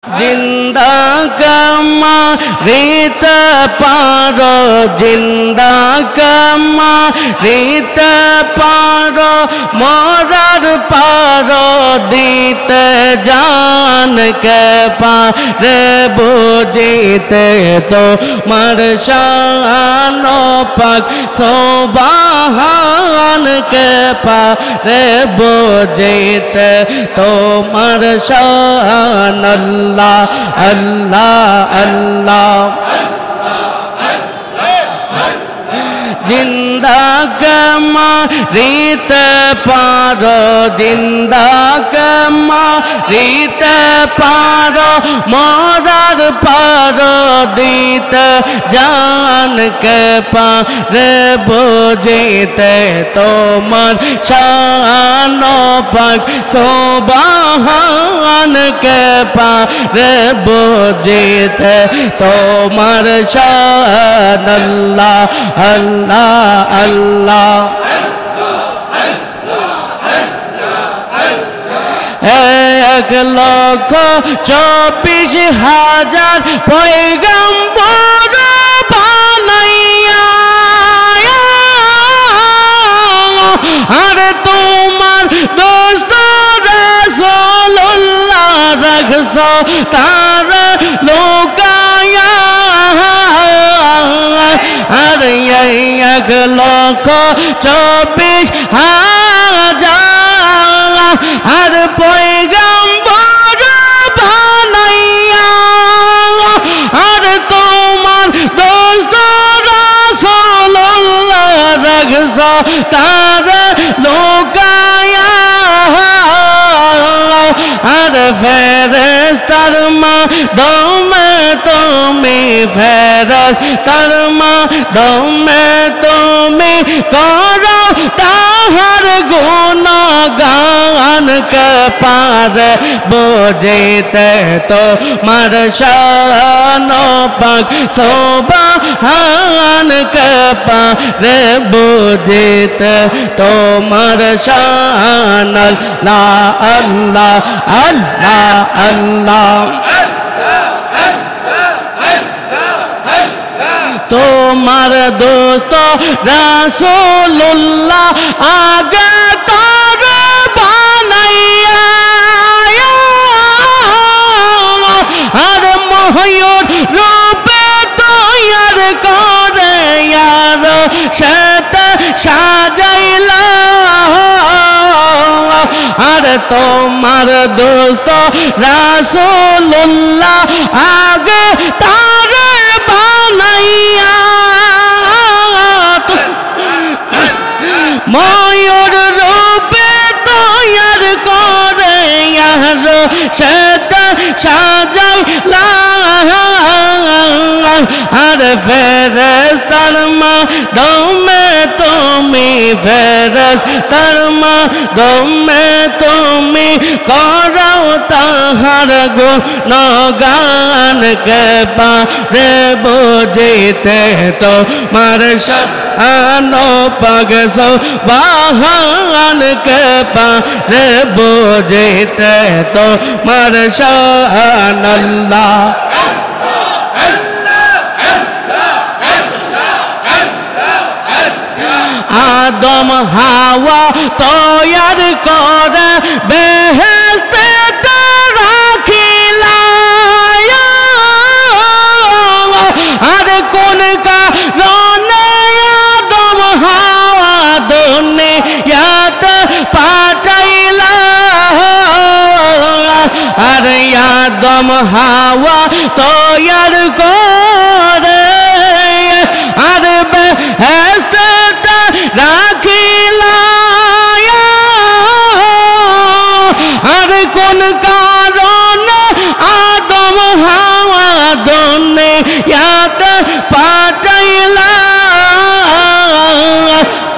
जिंदा कमा रीत पारो जिंदा कमा रीत पारो मोरार पारो दीत जान के पारे बुझीते तो मरशानो पग सोबाहान के पारे बुझीते तो मरशान अल्लाह अल्लाह अल्लाह जिंदा कमा रीत पारो जिंदा कमा रीत पारो मोरार पारो दीत जान के पारे बुझीते तोमार शानो पग सोबाहान के पारे बुझीते तोमार शान अल्लाह अल्लाह अल्लाह एक लाख 24,000 पैगंबर बानाइया अरे तुम्हार दोस्त रसूलुल्लाह रखसो तार लोकाया अरे एक लाख 24,000 हर पैगंबर बानाइया हर तुम्हार दोस्त रसूलुल्लाह रखसो तार लोकाया हर फेरेस्तार माध्यमे তুমি ফেরেশতার মাধ্যমে তুমি করো তাহার গুণগান কে পারে বুঝিতে তোমার শান পাক সুবহান কে পারে বুঝিতে তোমার শান আল্লাহ আল্লাহ আল্লাহ আল্লাহ তোমার দোস্ত রাসূলুল্লাহ আগে তার বানাইয়া আর ময়ূর রূপে তৈয়ার করে আর সাথে সাজাইলা আর তোমার দোস্ত রাসূলুল্লাহ আগে তার বানাইয়া ময়ূর রূপে তৈয়ার করে সাথে সাজাইলা আর ফেরেশতার মাধ্যমে তুমি ফেরেশতার মাধ্যমে তুমি করো তাহার গুণগান কে পারে বুঝিতে তোমার শান পাক সুবহান কে পারে বুঝিতে তোমার শান আল্লাহ আদম হাওয়া তৈয়ার করে বেহেশতে রাখিলা আর কোন কারণে আদম হাওয়া দুনিয়াতে পাঠাইলা আর আদম হাওয়া তৈয়ার করে আর বেহেশতে রাখিলা আর কোন কারণে আদম হাওয়া দুনিয়াতে পাঠাইলা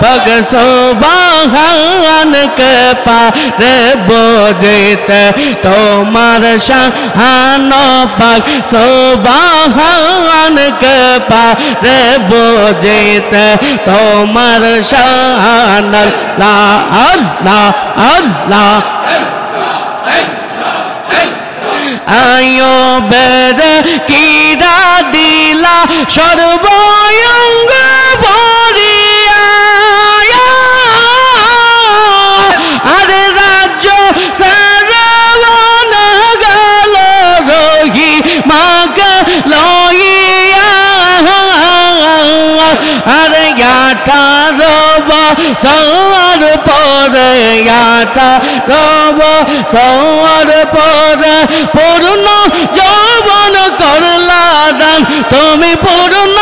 पग सुबहान के पारे बुझिते तोमार शान पग सुबहान के पारे बुझिते तोमार शान अल्लाह अल्लाह अल्लाह আয়ো বেড়ে কিরা দিলা সর্বয়ঙ্গ ভরিয়া আরে রাজ্য সারবন গেল রহি মাকে লইয়া আরে গাটা রব সওয়ার পরে গাটা রব সওয়ার পরে পূর্ণ যৌবন করলা দান তুমি পূর্ণ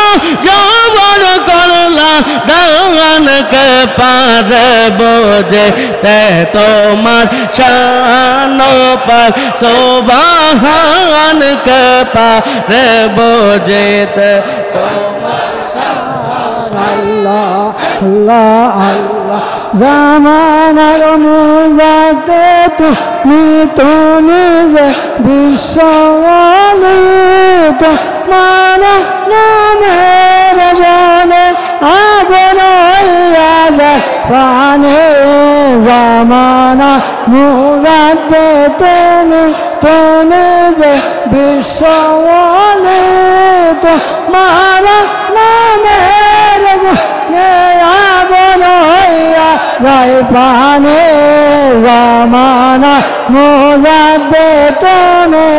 যৌবন করলা দান কে পারে বোঝে তে তোমার শান পার সোবাহান কে পারে বোঝে তে তোমার আল্লাহ আল্লাহ আল্লাহ জামানার মুজাতে তুমি যে বিশ্বলি তোমার নামের জনে আগুন হইয়া যায় পানে জামানা মুজাতে তুমি যে বিশ্বলি তোমার নামের আগুন হইয়া যায় পানে জামানা মুজাদ্দে তুমি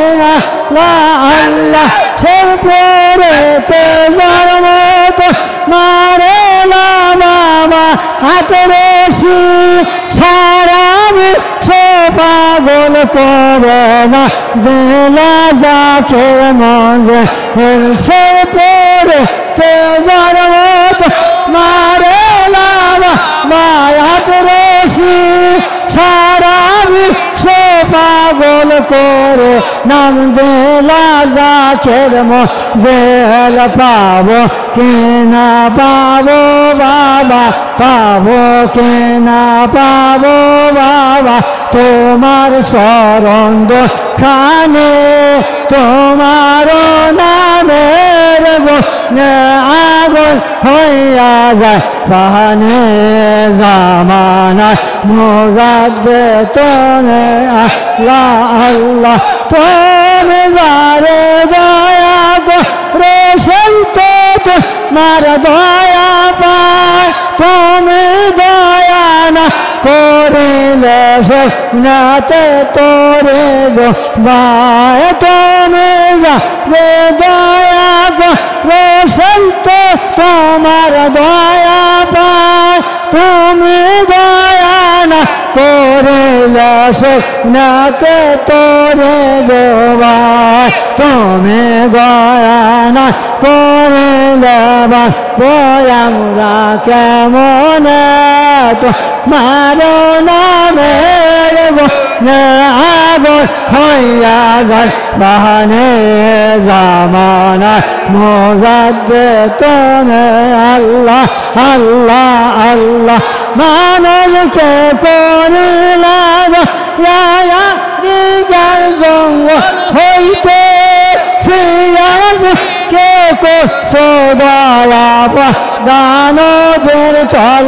আল্লাহ সে পড়েতে জন্মত মারে বাবা হাতরেশি সারা সে পাগল করে না দিলা যাকে মঞ্জে সে পড়েতে জন্মত মারে মায়াত রশি সারা বিশ্ব পাগল করে নাম দিলা যাকের মজেল পাবো কিনা পাবো বাবা পাবো কিনা পাবো বাবা তোমার শরণ খানে তোমার নামের আগুন হইয়া যায় পানে জামানা মুজাদ্দে তুমি আল্লাহ আল্লাহ তুমি যারে দয়া রসল তো তোমার দয়া পায় তুমি দয়া না করিলে নাতে তোরে ভাই তুমি যারে দয়া রসল তো তোমার দয়া পায় তুমি দয়া না করিলে নাতে তোরে ভাই তুমি দয়া না করিলে আমরা কেমন তো মারো নামের আগুন হইয়া যায় বাহানে জামানা মুজাদ্দে তুমি আল্লাহ আল্লাহ আল্লাহ মানবকে করিলা দিগার জঙ্গ হইতে কে সোদয়া দানবের চল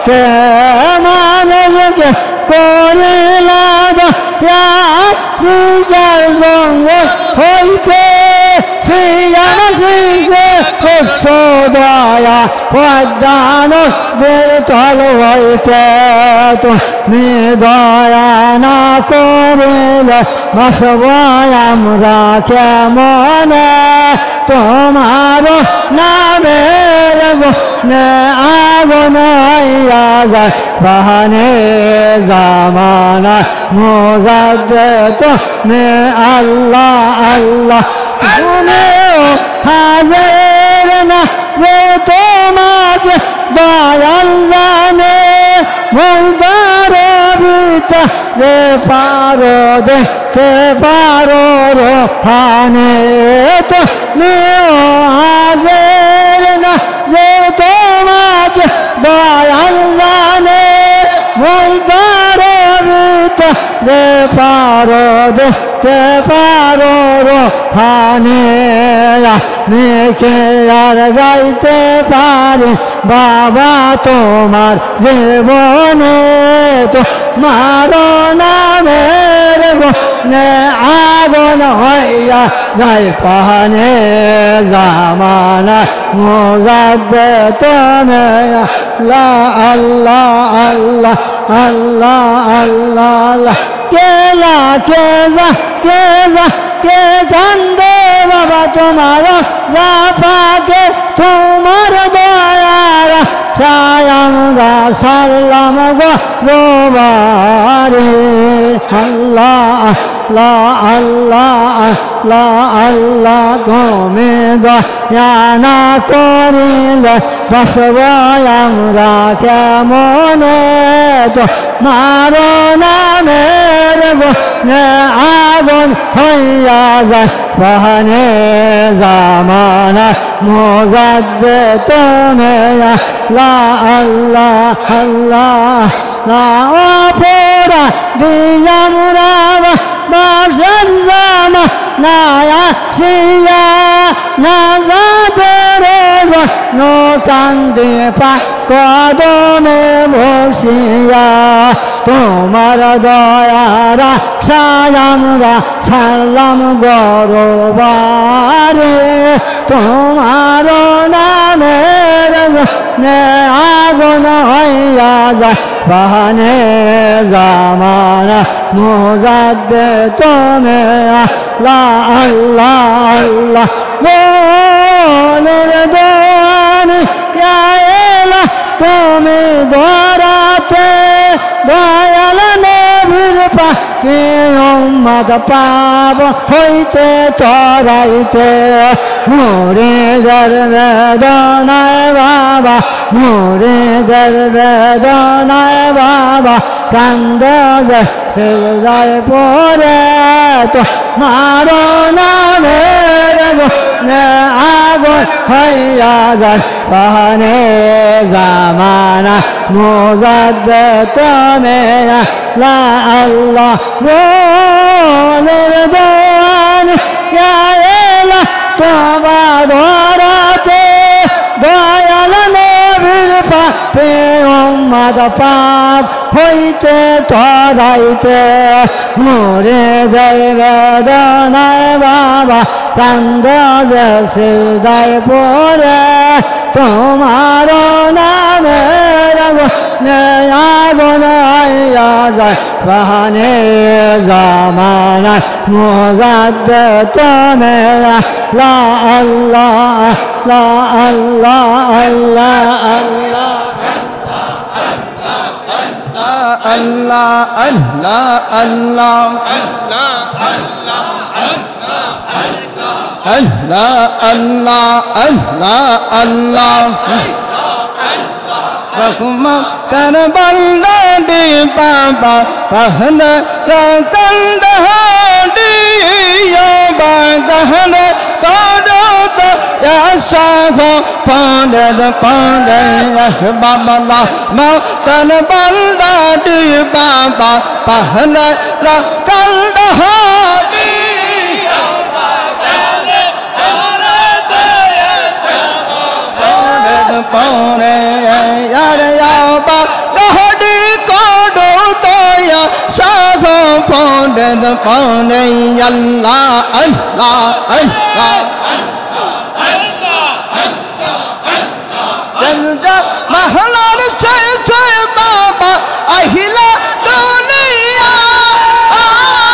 কে মানবকে করিলা দিগার জঙ্গ হইতে সোদয়া দানবের চল হইতে তুমি দয়া না করিলে বাসব আমরা কেমন তোমার নামের আগুন হইয়া যায় বাহানে জামানা মুজাদ্দে তুমি আল্লাহ আল্লাহ হাজির না যে তোমাকে দয়াল জানে মুদার বিতা রে পারো দেখতে পারো রোহানে তো হাজির না যে তোমাকে দয়াল জানে মুদার বিতা রে পারো দেখতে পারো রোহানে মেখে আর গাইতে পারি বাবা তোমার জীবনে তো মারো নামের গুণে আগুন হইয়া যায় পাহানে জামানা মুজাদ্দেদ তুমি আল্লাহ আল্লাহ আল্লাহ আল্লাহ আল্লাহ কেলা কে কান্দে বাবা তোমার জাপাকে তোমার দয়ার সায়ামদা সাল্লাম গো গোবারে আল্লাহ আল্লাহ আল্লাহ আল্লাহ আল্লাহ তুমি দয়া না করিলে বসব আমরা কেমনে তো মারো নামের গুণে আগুন হইয়া যায় পাহানে জামানা মুজাদ্দেদ তুমি আল্লাহ আল্লাহ আল্লাহ অপরা দিয়ামরা বাসর জামা নায়া সিয়া নাজাদের নো কান্দে পা কদমে বসিয়া তোমার দয়ারা সায়ামরা সালাম গরবারে তোমার নামের গুণে আগুন হইয়া যায় বাহানে জামানা মুজাদ্দেদ তুমি আল্লাহ আল্লাহ আল্লাহ মনের দোয়ানি ইয়া তুমি দরাতে দয়াল নবীর পাকে উম্মত পাব হইতে তরাইতে মুরিদের বেদনায় বাবা মুরিদের বেদনায় বাবা কান্দে যে সিজদায় পড়ে তো মারো নামের গুণে আগুন হইয়া যায় পাহানে জামানা মুজাদ্দেদ তুমি আল্লাহ আল্লাহ মনের দোয়ানি ইয়া তোমার ধরাতে দয়াল নবীর পাপে উম্মত পাপ হইতে তরাইতে মুরিদের বেদনায় বাবা কান্দে যে সিজদায় পড়ে তোমার নামের গুণে আগুন হইয়া যায় পাহানে জামানা মুজাদ্দেদ তুমি আল্লাহ আল্লাহ আল্লাহ আল্লাহ আল্লাহ Allah Allah Allah Allah Allah Allah Allah Rahma Karbala di Baba Pahla Rakanda di Ya Bagahla Kadota Ya Shah Pandad Pandad Baba Ma Karbala di Baba Pahla Rakanda di Ya Bagahla Kadota Ya Shah Pandad Pandad Pandad Pandad Allah Allah Allah Janda mahlar se baba ahila duniya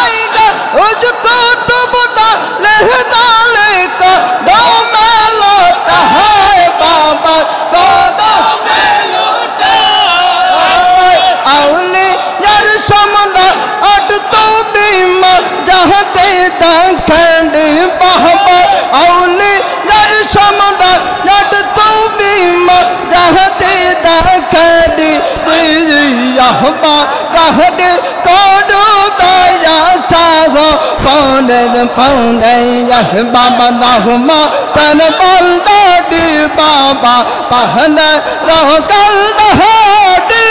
aida ujko tubda lehda leka dame lota hai baba koda me lota auli yar samanda ad to bima jahate dakhand baba auli yar samanda ad to bima jahate dakhand yahba kahad kodo daya sago Pandad Pandad yah baba dahma tan banda di baba pahna rakal dahdi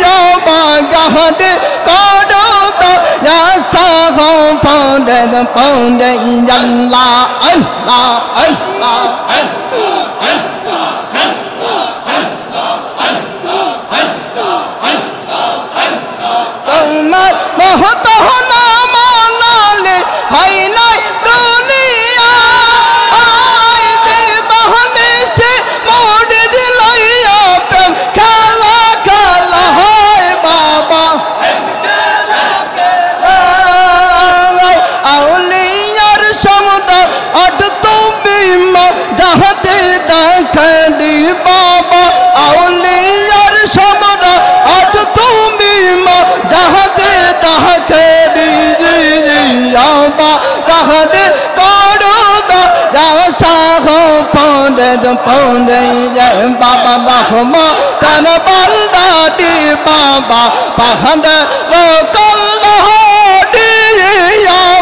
ya bagahd kodo daya sago Pandad Pandad Allah Allah Allah Mohta nama পৌঁছে বাবা রহম তার বান্দাটি বাবা পাহাড়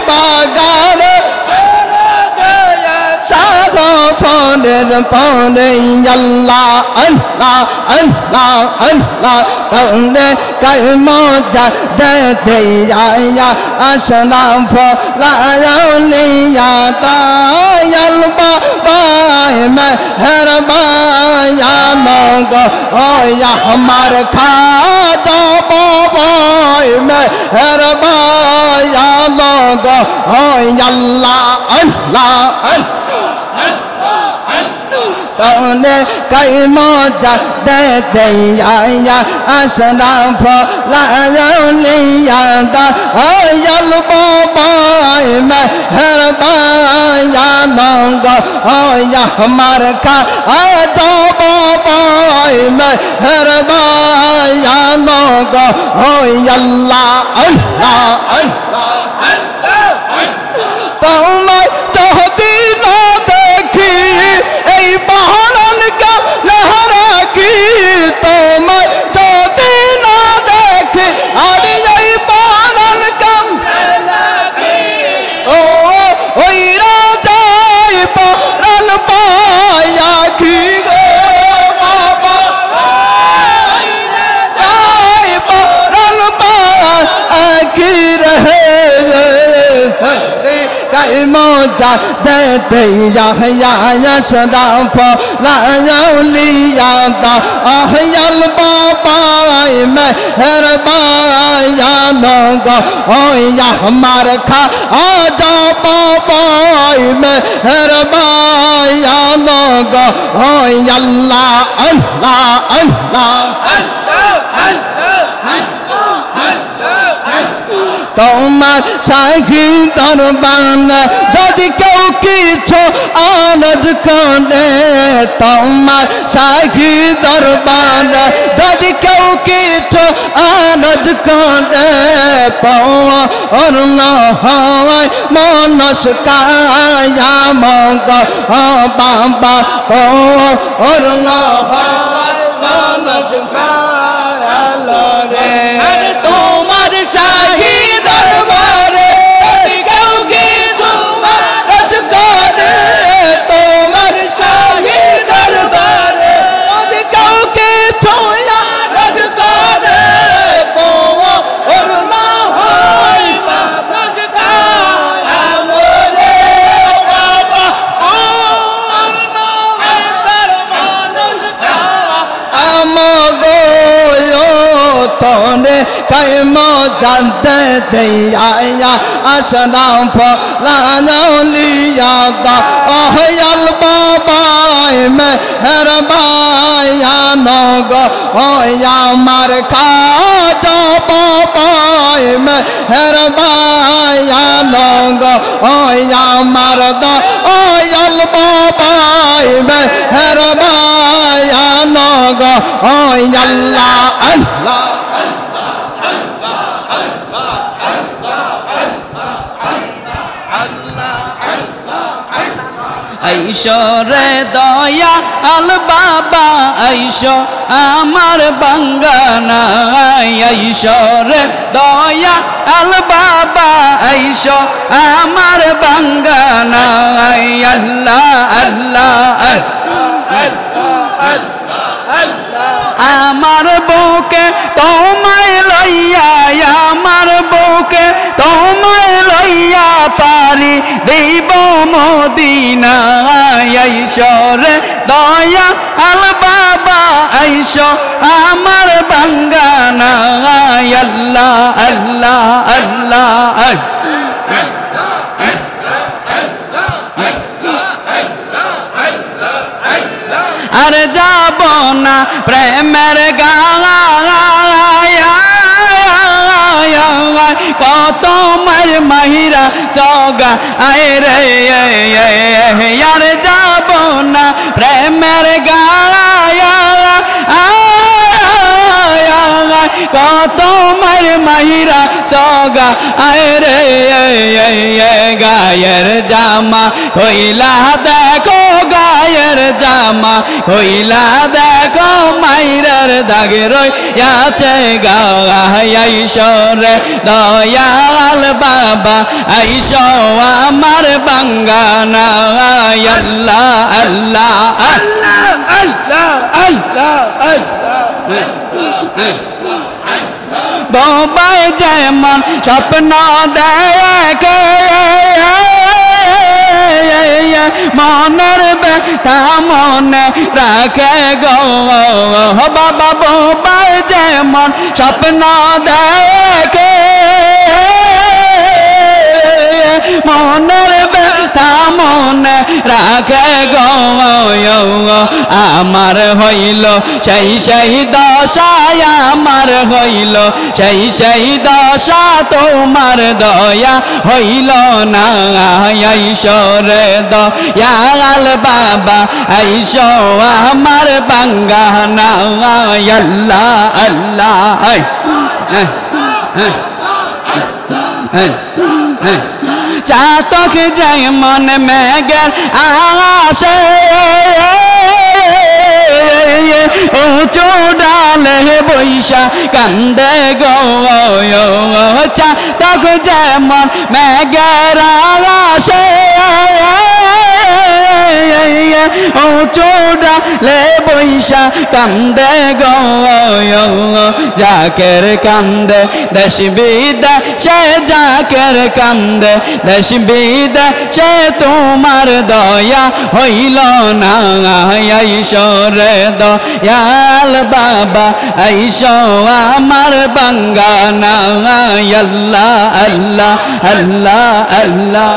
বাগান পৌঁছে আল্লাহ আল্লাহ আল্লাহ আল্লাহ পৌঁছে কলমো দে আসলাম ফলাউলিয়া তায়াল বাবাই মেহরবায়া মগো ওয়া हमार खाजा बाबाई मेहरबाया मगो अल्लाह अल्लाह तौने कई मौजा दे दिया अशरफ लाउलिया दायल बाबाई मेहरबाया मगो या हमार खाजा बाबाई मेहरबाया मगो अल्लाह अल्लाह अल्लाह तुम्हें चाहती ना देखी ऐ पहाड़न का लहरा की तुम्हें चाहती ना देखी अरे ऐ पहाड़न का ओ राजा पहाड़न पाया की गो बाबा पहाड़न पाया की रहे मौजा दे दिया सदाफ लाउलिया दायल बाबाई मेहरबाया मगो या हमार खाजा बाबाई मेहरबाया मगो अल्लाह अल्लाह अल्लाह তোমার শাহী দরবান যদি কেউ কিছু আনজ করে তোমার শাহী দরবান যদি কেউ কিছু আনজ করে পর হয় মনস কায়া মগ বাবা পর হয় মনস কায়া রে তোমার শাহী দরবারে কেউ কিছু আনজ করে তোমার শাহী দরবারে কেউ কিছু আনজ করে পর হয় মনস কায়া রে বাবা तोने कई मौजा दे दिया असलाम फलाउलिया दायल बाबाई मेहरबाया मगो या मार खाजा बाबाई मेहरबाया मगो या मार दायल बाबाई मेहरबाया मगो अल्लाह अल्लाह আইসো রে দয়া আল বাবা আইসো আমার বাঙ্গানা আইসো রে দয়া আল বাবা আইসো আমার বাঙ্গানা আল্লাহ আল্লাহ আমার বুকে তোমায় লইয়া আমার বুকে তোমায় লইয়া পারি দেব মদিনা আইসো রে দয়া আল বাবা আইসো আমার বাঙ্গানা আল্লাহ আল্লাহ আল্লাহ আর যাব না প্রেমের গায়া কত মার মাহিরা সগা আয় রে আর যাব না প্রেমের গায়া কত মার মাহিরা সগা আয় রে গায়ের জামা হইলা দেখো গায়ের জামা হইলা দেখো মাইরার দাগে রইয়াছে গাইশরে দয়াল বাবা আইসো আমার বাঙ্গানা আল্লাহ আল্লাহ আল্লাহ আল্লাহ আল্লাহ আল্লাহ বাবাই যেমন স্বপ্ন দেখে মনের ব্যথা মনে রাখে গো বাবা বাবাই যেমন স্বপ্ন দেখে মনের ব্যথা মনে রাখে গো আমার হইল সেই দশায় আমার হইল সেই দশা তোমার দয়া হইল না আইসরে দয়াল বাবা আইসো আমার বাঙ্গানা আল্লাহ আল্লাহ চাতক যেমন মেঘের আকাশে উঁচু ডালে বৈশা কান্দে গো চাতক যেমন মেঘের আকাশে উঁচু ডালে বৈশা কান্দে গো জাকের কান্দে দেশ বিদেশে জাকের কান্দে দেশ বিদেশে তোমার দয়া হইল না আইসরে দয়াল বাবা আইসো আমার বাঙ্গানা আল্লাহ আল্লাহ আল্লাহ আল্লাহ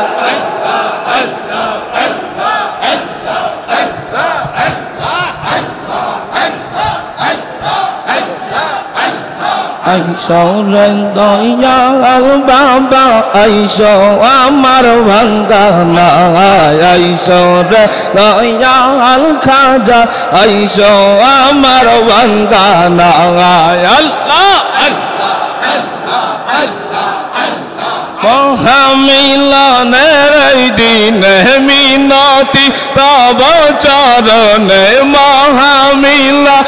আইসো রে দয়াল বাবা আইসো আমার বাঙ্গানা আইসো রে দয়াল খাজা আইসো আমার বাঙ্গানা আল্লাহ মহামিলনের দিনে মিনতি তব চরণে মহামিলনের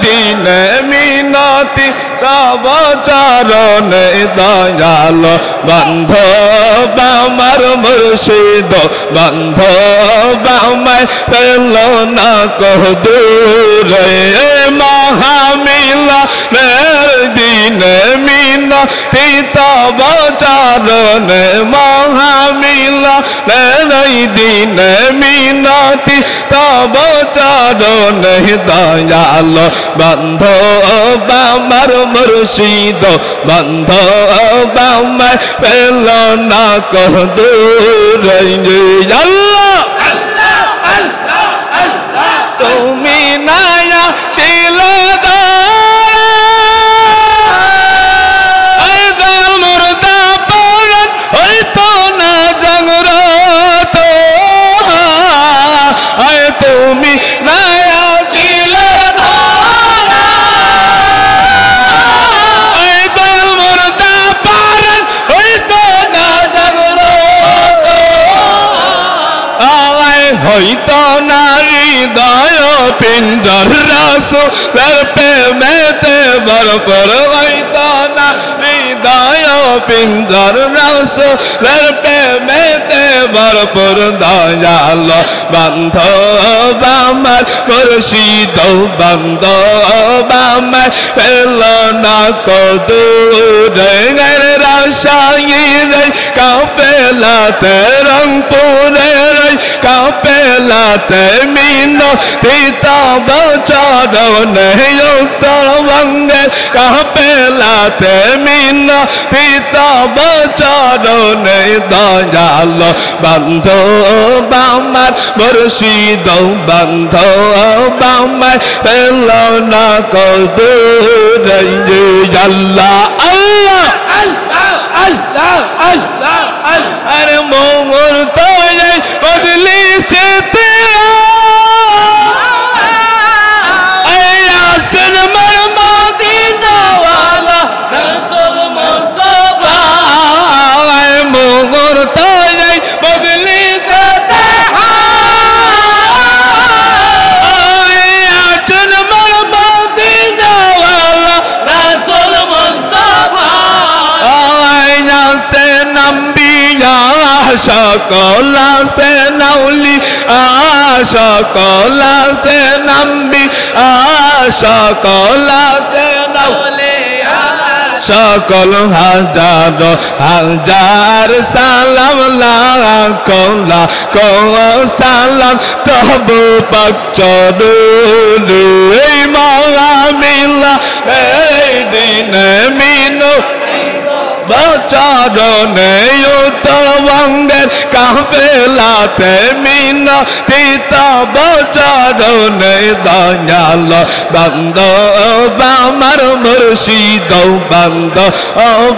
দিনে মিনতি তব চরণে দয়াল বান্ধব আমার মুর্শিদ বান্ধব আমায় পেল না কহ দূরে মহামিলনের দিনে মিনতি তব চরণে মহামিলনের দিনে মিনতি তব চরণে দয়াল বান্ধব আমার মুর্শিদ বান্ধব আমায় পেল না কহ দূরে আল্লাহ আল্লাহ আল্লাহ আল্লাহ তুমি নায়া ছিল তুমি নায়া ছিল মুর্দা পারন হইতো না হইতো না হৃদয় পিঞ্জর রাসূলের প্রেমেতে ভরপুর হইতো না হৃদয় পিঞ্জর রাসূলের প্রেমেতে ভরপুর দয়াল বান্ধব আমার মুর্শিদ বান্ধব আমায় পেল না কদূরে রাশায়ী রে কাপেলাতে রংপুরে রে কাপেলাতে মিনতি তব চরণে উত্তরবঙ্গে কাপেলাতে মিনতি তব চরণে দয়াল বান্ধব আমার মুর্শিদ বান্ধব আমায় পেল না কদূরে আল্লাহ আল্লাহ আল্লাহ আল্লাহ আল্লাহ আরে মুহূর্ত বদলি সেতে আসন মর মদিনা সকল আছে নাউলি সকল আছে নাম্বি সকল আছে নাউলি সকল হাজার হাজার সালাম লাখ লাখ সালাম তবু পাক চরণে এই মহামিলা এই দিনে মিনু চরণে উত্তরবঙ্গের কাফেলাতে মিনতি তব চরণে দয়াল বান্দ আমার মুর্শিদ বান্দ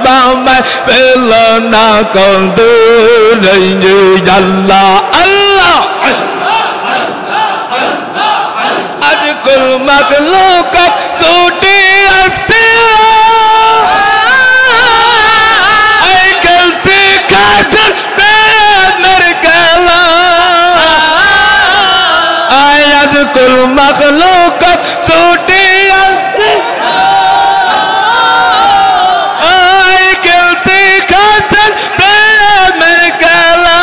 বামায় পেল না কদুরে আল্লাহ আল্লাহ আজ কুল মাখলুক ছুটি আসছে कुल मखलूक छूटी गिलती खातर प्रेम गला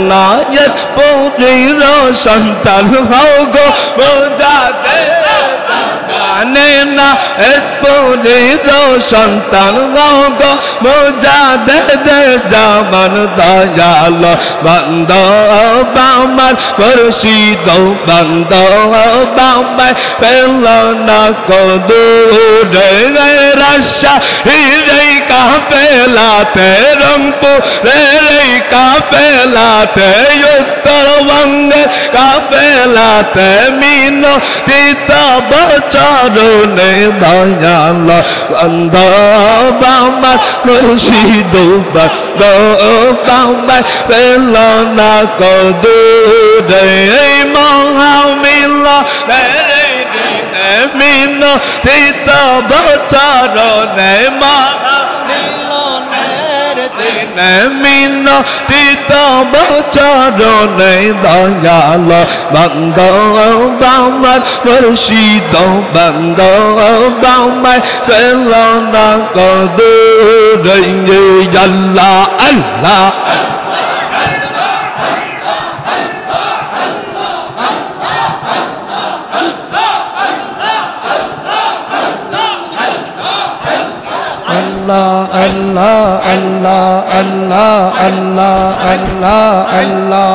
नायत पूरी रोशनतन हो गो बुझाते ना पूरी रोशनतन हो गो बुझा दे दे जामन दयाल बंद बामर मुर्शिद बंद बामर पेलो ना को दूरे रशा रे काफेलाते रंगपु रे काफेलाते उत्तरबंग काफेलाते मीनो पिता बचारोने दयाल बंद बामर मुर्शिद बंद बामर पेलो ना को दूरे महामिला मीनो पिता बचारोने मीनो पिता बचारोने दयाल बंद बामर मुर्शिद बंद बामर पेलो ना को दूरे अल्लाह अल्लाह Allah Allah Allah Allah Allah Allah Allah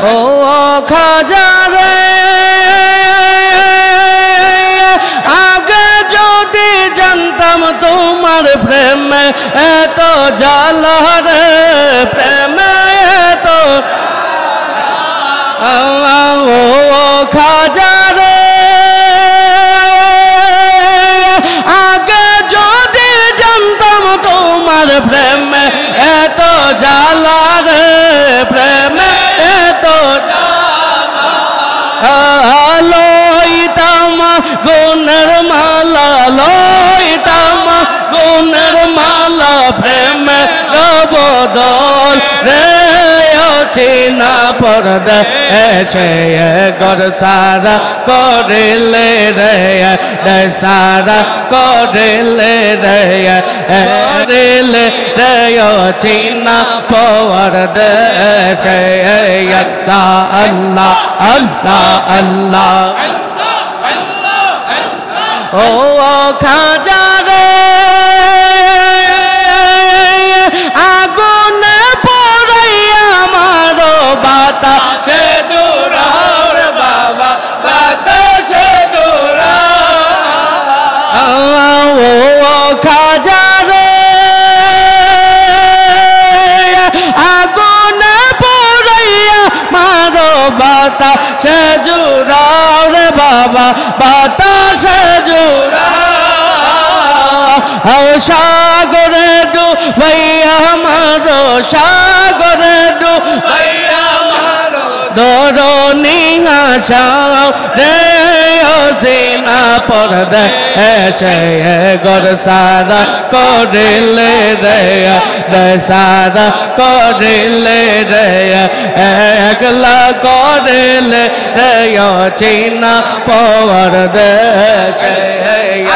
oh খাজা রে আগে যদি জানতাম তোমার প্রেমে এত জ্বালা রে প্রেমে এত ও খাজা রে তোমার প্রেমে এত জ্বালা রে প্রেমে এত লইতাম গুণের মালা লইতাম গুণের মালা প্রেমে বদল রে চিনা পর্দা এসে গর সারা করিলে রে সারা করিলে রে রিলে রে চিনা পর্দা এসে আল্লাহ আল্লাহ আল্লাহ ও খাজা রে আগুনে পড়াইয়া মারো বাতাসে জোড়াও রে বাবা বাতাসে জোড়াও ও খাজা রে আগুনে পড়াইয়া মারো বাতাসে জোড়াও রে বাবা বাতাসে জোড়াও সাগরে ডুবাইয়া মারো সাগরে ডুবাইয়া মারো দরনি আশাও রে সিনা পর্দা এসে গর সারা করিলে রে সারা করিলে রে একলা করিলে রে চিনা পর দেশে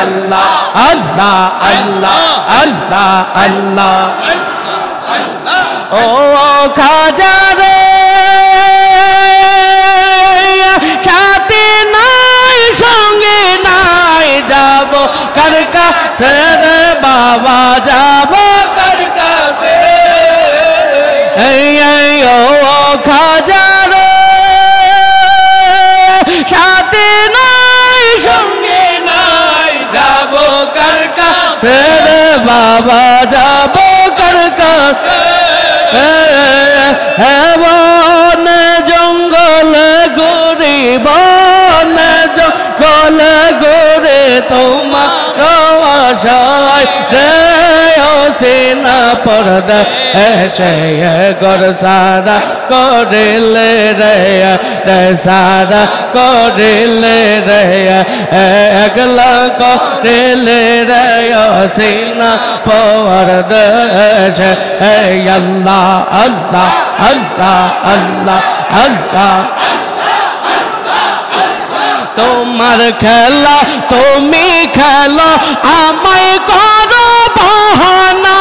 আল্লাহ আল্লাহ আল্লাহ আল্লাহ আল্লাহ ও খাজা রে সাথে নাই সঙ্গে নাই যাব কার কাছে রে বাবা যাব কার কাছে ও খাজা রে সাথে নাই সঙ্গে নাই যাব কার কাছে রে বাবা যাব কার কাছে বন জঙ্গল ঘুরি বন জঙ্গল ঘুরে তোমার আশায় রে সিনা পর্দা এসে গর সারা করিলে রে সারা করিলে রে একলা করিলে রে সিনা পর্দা এসে আল্লাহ আল্লাহ আল্লাহ আল্লাহ আল্লাহ তোমার খেলা তুমি খেলো আমায় করো বাহানা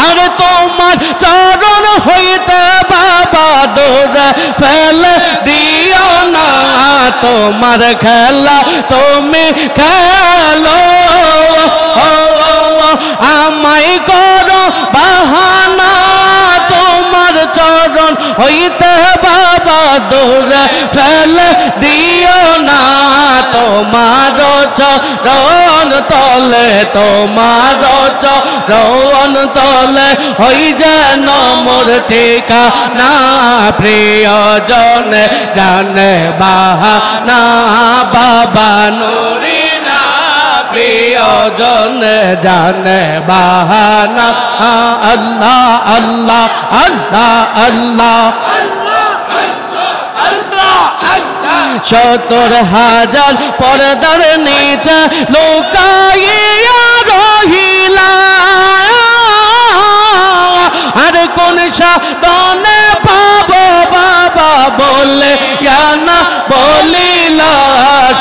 আর তোমার চরণ হইতে বাবা দূরে ফেলে দিও না তোমার খেলা তুমি খেলো আমায় করো বাহানা তোমার চরণ হইতে বাবা দূরে ফেলে দিও না তোমার চরণ তলে তোমার চরণ তলে হই যেন মোর ঠিকানা প্রিয়জনে জানে বাহানা বাবা নুরি প্রিয়জনে জানে বাহানা আল্লাহ আল্লাহ আল্লাহ আল্লাহ ৭০,০০০ পর্দার নিচে লুকাইয়া রহিলা আর কোন সাধনে পাবো বাবা বলে না বলিলা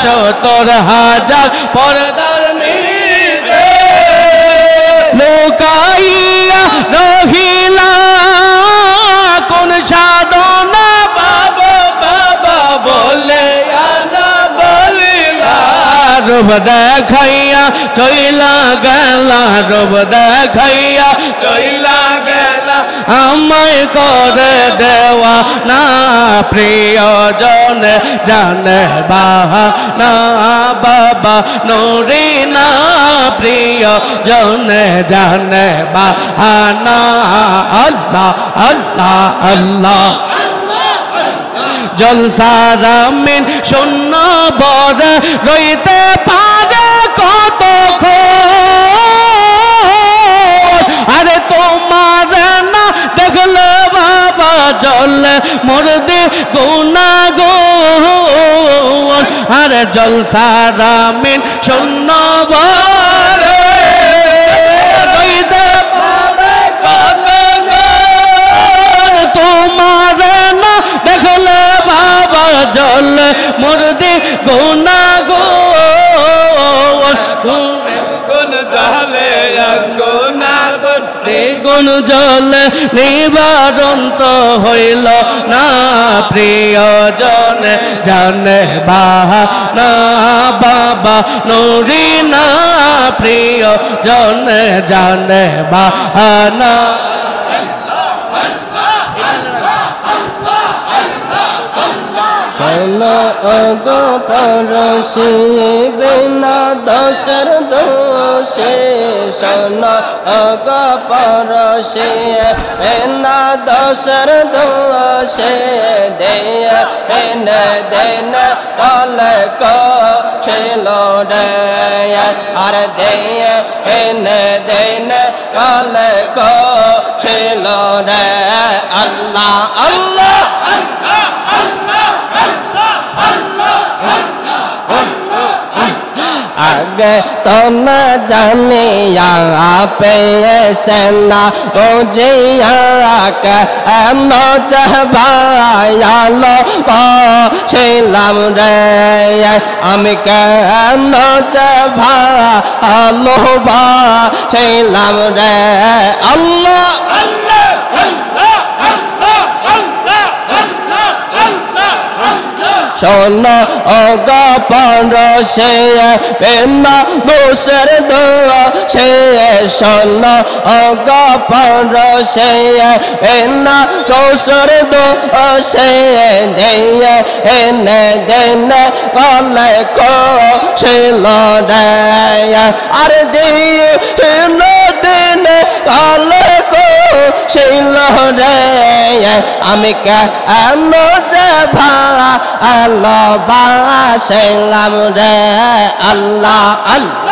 ৭০,০০০ পর্দার নিচে লুকাইয়া রহিলা কোন সাধনা পাবো বাবা বলে না বলিলা রূপ দেখাইয়া চইলা গেলা রূপ দেখাইয়া চইলা গেলা আমায় করে দেওয়া না প্রিয়জনে জানে বাহানা বাবা নুরি না প্রিয়জনে জানে বাহানা আল্লাহ আল্লাহ আল্লাহ জলসারা মিন শূন্য বরে রইতে পারে কতক্ষণ আরে তোমার না দেখলে বাবা জলে মরদে গুনা গো আরে জলসারা মিন শূন্য বরে রইতে পারে কতক্ষণ তোমার না দেখলে বাবা জল মুর্দি গুনা গো গুণ জলে গুনা গুণ জলে নিবারণ তো হইল না প্রিয়জনে জানে বাহানা বাবা নুরি না প্রিয়জনে জানে বাহানা গো পরশি বিনা দোষের দোষে সোনা গো পরশি বিনা দোষের দোষে দেয় এনে দেন কলক ছিল রে আর দেয় এনে দেন কলক ছিল রে আল্লাহ আল্লাহ আগে তো না জানিয়া পেয়েছেন না বুঝিয়া কেন যে ভালো ছিলাম রে আমি কেন যে ভালো ছিলাম রে আল্লাহ শোনো ও গোপন সে বিনা দোষের দোয়া সে শোনো ও গোপন সে বিনা দোষের দোয়া সে দিয়ে এনে দেনে বলে কো ছিল রে আর দিয়ে দিনে বলে কো ছিল রে আমি কেন যে ভালোবাসলাম রে আল্লাহ আল্লাহ।